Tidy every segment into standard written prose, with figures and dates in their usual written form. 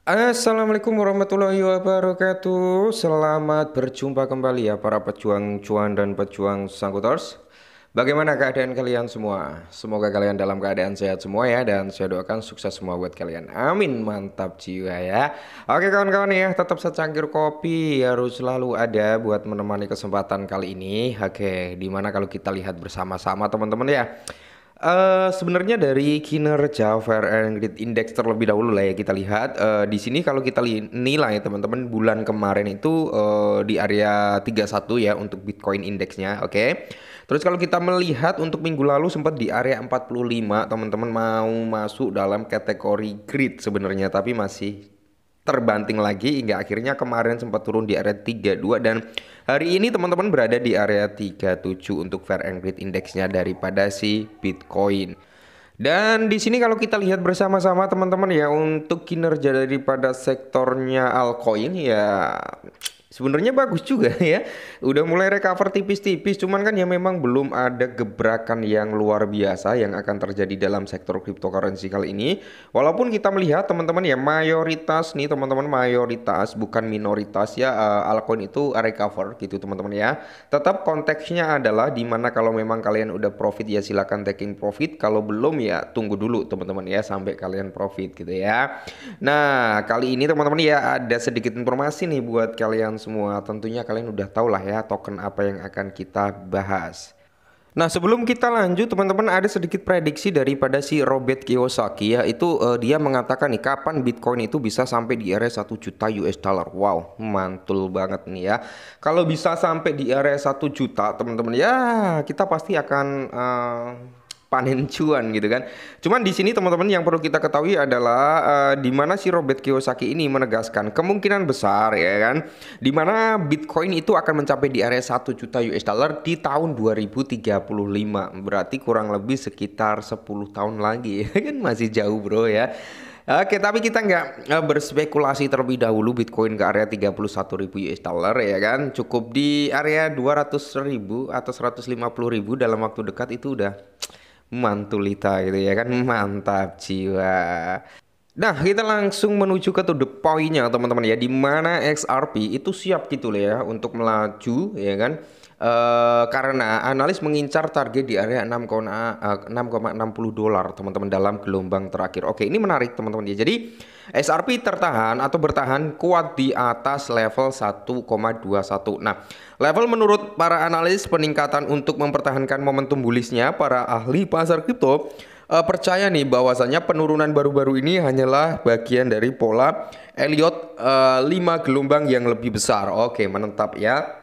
Assalamualaikum warahmatullahi wabarakatuh. Selamat berjumpa kembali ya para pejuang cuan dan pejuang sangkuters. Bagaimana keadaan kalian semua? Semoga kalian dalam keadaan sehat semua ya, dan saya doakan sukses semua buat kalian. Amin, mantap jiwa ya. Oke kawan-kawan ya, tetap secangkir kopi harus selalu ada buat menemani kesempatan kali ini. Oke, dimana kalau kita lihat bersama-sama teman-teman ya. Sebenarnya dari kinerja Fair and Greed Index terlebih dahulu lah ya kita lihat. Di sini kalau kita nilai teman-teman bulan kemarin itu di area 31 ya untuk Bitcoin indeksnya, oke. Terus kalau kita melihat untuk minggu lalu sempat di area 45, teman-teman mau masuk dalam kategori greed sebenarnya, tapi masih terbanting lagi hingga akhirnya kemarin sempat turun di area 32, dan hari ini teman-teman berada di area 37 untuk Fair and Greed indeksnya daripada si Bitcoin. Dan di sini kalau kita lihat bersama-sama teman-teman ya, untuk kinerja daripada sektornya altcoin ya sebenarnya bagus juga ya. Udah mulai recover tipis-tipis, cuman kan ya memang belum ada gebrakan yang luar biasa yang akan terjadi dalam sektor cryptocurrency kali ini. Walaupun kita melihat teman-teman ya, mayoritas nih teman-teman, mayoritas bukan minoritas ya, altcoin itu recover gitu teman-teman ya. Tetap konteksnya adalah dimana kalau memang kalian udah profit ya silakan taking profit, kalau belum ya tunggu dulu teman-teman ya sampai kalian profit gitu ya. Nah, kali ini teman-teman ya ada sedikit informasi nih buat kalian semua. Tentunya kalian udah tahu lah ya token apa yang akan kita bahas. Nah, sebelum kita lanjut teman-teman, ada sedikit prediksi daripada si Robert Kiyosaki ya. Itu dia mengatakan nih kapan Bitcoin itu bisa sampai di area 1 juta US dollar. Wow, mantul banget nih ya. Kalau bisa sampai di area 1 juta teman-teman ya, kita pasti akan panen cuan gitu kan. Cuman di sini teman-teman yang perlu kita ketahui adalah di mana si Robert Kiyosaki ini menegaskan kemungkinan besar ya kan, di mana Bitcoin itu akan mencapai di area 1 juta US dollar di tahun 2035. Berarti kurang lebih sekitar 10 tahun lagi kan, masih jauh bro ya. Oke, tapi kita nggak berspekulasi terlebih dahulu Bitcoin ke area 31.000 US dollar ya kan. Cukup di area 200.000 atau 150.000 dalam waktu dekat itu udah mantulita gitu ya kan, mantap jiwa. Nah, kita langsung menuju ke to the point-nya teman-teman ya, di mana XRP itu siap gitu loh ya untuk melaju ya kan. Karena analis mengincar target di area 6,60 dolar teman-teman dalam gelombang terakhir. Oke, ini menarik teman-teman ya. Jadi XRP tertahan atau bertahan kuat di atas level 1,21. Nah, level menurut para analis peningkatan untuk mempertahankan momentum bullishnya. Para ahli pasar kripto percaya nih bahwasanya penurunan baru-baru ini hanyalah bagian dari pola Elliott 5 gelombang yang lebih besar. Oke, menetap ya.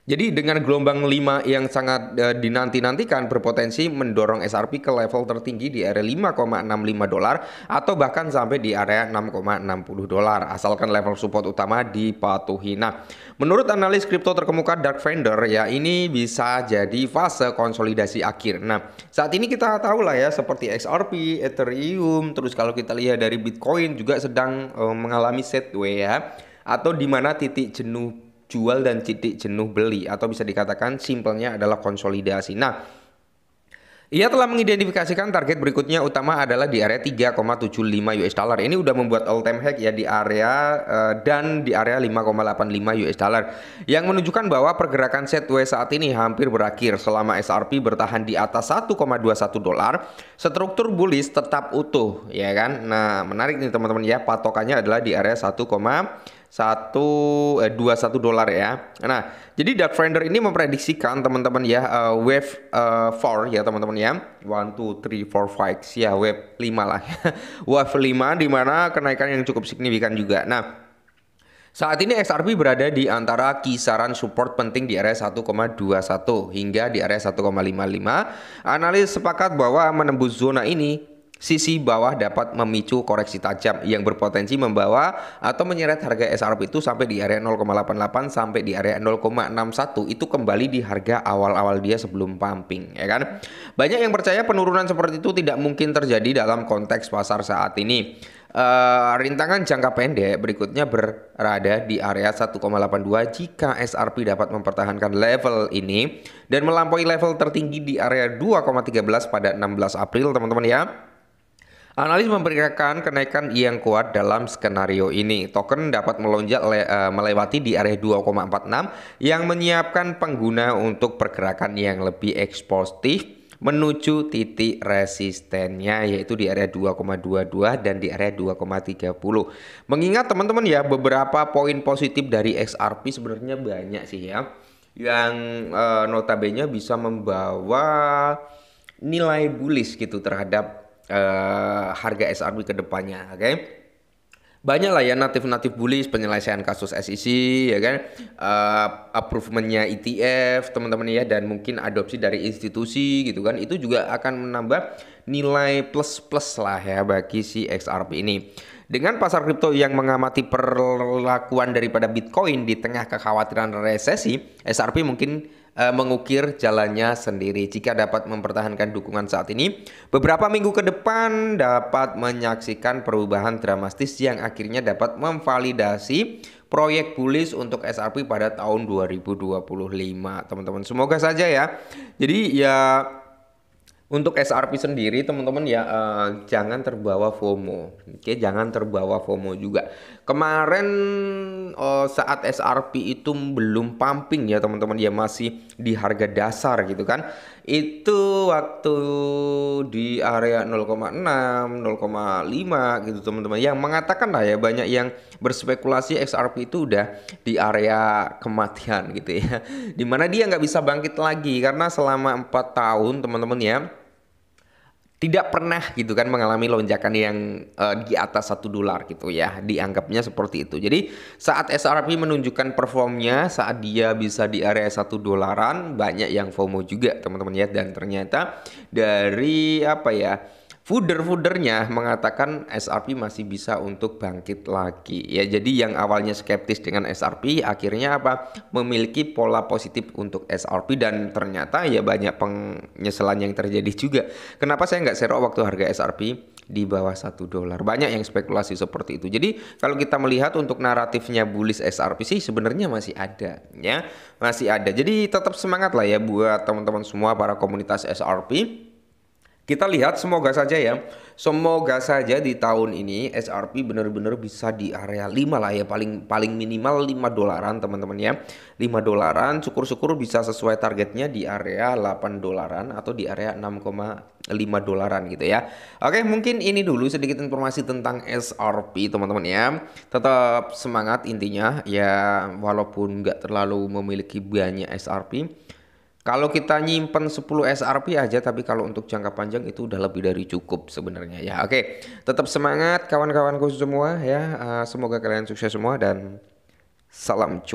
Jadi dengan gelombang 5 yang sangat dinanti-nantikan berpotensi mendorong XRP ke level tertinggi di area 5,65 dolar atau bahkan sampai di area 6,60 dolar asalkan level support utama dipatuhi. Nah, menurut analis kripto terkemuka Dark Vendor ya, ini bisa jadi fase konsolidasi akhir. Nah, saat ini kita tahu lah ya seperti XRP, Ethereum, terus kalau kita lihat dari Bitcoin juga sedang mengalami sideways ya, atau di mana titik jenuh jual dan titik jenuh beli, atau bisa dikatakan simpelnya adalah konsolidasi. Nah, ia telah mengidentifikasikan target berikutnya utama adalah di area 3,75 US dollar. Ini udah membuat all time high ya di area dan di area 5,85 US dollar yang menunjukkan bahwa pergerakan sideways saat ini hampir berakhir selama XRP bertahan di atas 1,21 dolar. Struktur bullish tetap utuh ya kan. Nah, menarik nih teman-teman ya, patokannya adalah di area 1,21 dolar ya. Nah, jadi Dark Friender ini memprediksikan teman-teman ya wave 4 ya teman-teman ya. 1 2 3 4 5 ya, wave 5 lah. Wave 5 di mana kenaikan yang cukup signifikan juga. Nah, saat ini XRP berada di antara kisaran support penting di area 1,21 hingga di area 1,55. Analis sepakat bahwa menembus zona ini, sisi bawah dapat memicu koreksi tajam yang berpotensi membawa atau menyeret harga XRP itu sampai di area 0,88 sampai di area 0,61. Itu kembali di harga awal-awal dia sebelum pumping ya kan. Banyak yang percaya penurunan seperti itu tidak mungkin terjadi dalam konteks pasar saat ini. Rintangan jangka pendek berikutnya berada di area 1,82 jika XRP dapat mempertahankan level ini dan melampaui level tertinggi di area 2,13 pada 16 April teman-teman ya. Analis memperkirakan kenaikan yang kuat dalam skenario ini. Token dapat melonjak melewati di area 2,46 yang menyiapkan pengguna untuk pergerakan yang lebih eksplosif menuju titik resistennya yaitu di area 2,22 dan di area 2,30. Mengingat teman-teman ya, beberapa poin positif dari XRP sebenarnya banyak sih ya, yang notabene bisa membawa nilai bullish gitu terhadap harga XRP ke depannya, oke? Banyak lah ya natif bullish, penyelesaian kasus SEC ya kan, approvementnya ETF teman-teman ya, dan mungkin adopsi dari institusi gitu kan, itu juga akan menambah nilai plus lah ya bagi si XRP ini. Dengan pasar kripto yang mengamati perlakuan daripada Bitcoin di tengah kekhawatiran resesi, XRP mungkin mengukir jalannya sendiri. Jika dapat mempertahankan dukungan saat ini, beberapa minggu ke depan dapat menyaksikan perubahan dramatis yang akhirnya dapat memvalidasi proyek bullish untuk XRP pada tahun 2025, teman-teman. Semoga saja ya. Jadi ya, untuk XRP sendiri teman-teman ya, jangan terbawa FOMO. Oke, jangan terbawa FOMO juga. Kemarin saat XRP itu belum pumping ya teman-teman ya, masih di harga dasar gitu kan. Itu waktu di area 0,6, 0,5 gitu teman-teman. Yang mengatakan lah ya, banyak yang berspekulasi XRP itu udah di area kematian gitu ya. Dimana dia nggak bisa bangkit lagi karena selama 4 tahun teman-teman ya, tidak pernah gitu kan mengalami lonjakan yang di atas $1 gitu ya, dianggapnya seperti itu. Jadi saat XRP menunjukkan performnya saat dia bisa di area $1, banyak yang FOMO juga teman-teman ya, dan ternyata dari apa ya, foodernya mengatakan XRP masih bisa untuk bangkit lagi ya. Jadi yang awalnya skeptis dengan XRP akhirnya apa, memiliki pola positif untuk XRP, dan ternyata ya banyak penyesalan yang terjadi juga. Kenapa saya nggak share waktu harga XRP di bawah $1? Banyak yang spekulasi seperti itu. Jadi kalau kita melihat untuk naratifnya bullish XRP sih sebenarnya masih ada ya, masih ada. Jadi tetap semangat lah ya buat teman-teman semua para komunitas XRP. Kita lihat semoga saja ya, semoga saja di tahun ini XRP benar-benar bisa di area 5 lah ya, paling minimal $5 teman-teman ya. $5, syukur-syukur bisa sesuai targetnya di area $8 atau di area $6,5 gitu ya. Oke, mungkin ini dulu sedikit informasi tentang XRP teman-teman ya. Tetap semangat intinya ya, walaupun nggak terlalu memiliki banyak XRP. Kalau kita nyimpen 10 XRP aja, tapi kalau untuk jangka panjang itu udah lebih dari cukup sebenarnya ya. Oke, tetap semangat kawan-kawanku semua ya. Semoga kalian sukses semua dan salam cuan.